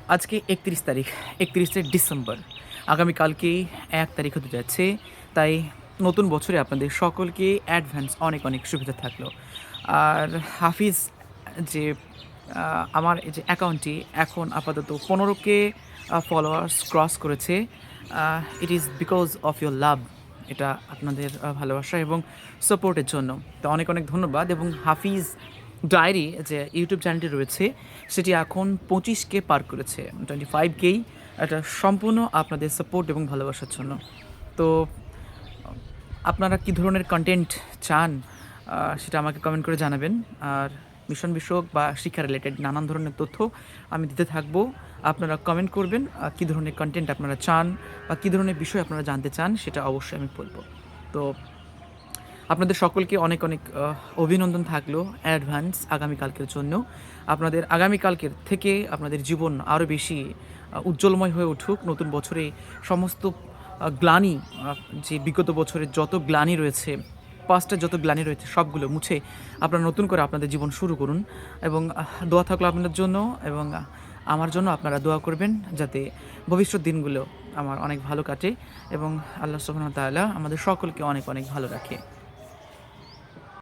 আজকে ৩১ তারিখ, ৩১শে ডিসেম্বর। আগামীকালকেই ১ তারিখ হতে যাচ্ছে। তাই নতুন বছরে আপনাদের সকলকে অ্যাডভান্স অনেক, অনেক শুভেচ্ছা থাকলো। আর হাফিজ যে আমার এই যে অ্যাকাউন্টটি এখন আপাতত ১৫K ফলোয়ার্স ক্রস করেছে। It is because of your love. এটা আপনাদের ভালোবাসা এবং সাপোর্টের জন্য। তো অনেক, অনেক ধন্যবাদ। এবং হাফিজ ডায়েরি যে ইউটিউব চ্যানেলটি রয়েছে সেটি এখন 25K পার করেছে, 25K। এটা সম্পূর্ণ আপনাদের সাপোর্ট এবং ভালোবাসার জন্য। তো আপনারা কী ধরনের কন্টেন্ট চান সেটা আমাকে কমেন্ট করে জানাবেন। আর মিশন বিষয়ক বা শিক্ষা রিলেটেড নানান ধরনের তথ্য আমি দিতে থাকবো। আপনারা কমেন্ট করবেন কী ধরনের কন্টেন্ট আপনারা চান বা কী ধরনের বিষয় আপনারা জানতে চান, সেটা অবশ্যই আমি বলবো। তো আপনাদের সকলকে অনেক, অনেক অভিনন্দন থাকলো অ্যাডভান্স আগামীকালকের জন্য। আপনাদের আগামীকালকের থেকে আপনাদের জীবন আরও বেশি উজ্জ্বলময় হয়ে উঠুক। নতুন বছরে সমস্ত গ্লানি, যে বিগত বছরের যত গ্লানি রয়েছে, পাস্টের যত গ্লানি রয়েছে সবগুলো মুছে আপনারা নতুন করে আপনাদের জীবন শুরু করুন। এবং দোয়া থাকলো আপনাদের জন্য এবং আমার জন্য আপনারা দোয়া করবেন যাতে ভবিষ্যৎ দিনগুলো আমার অনেক ভালো কাটে এবং আল্লাহ সুবহানাহু ওয়া তাআলা আমাদের সকলকে অনেক, অনেক ভালো রাখে।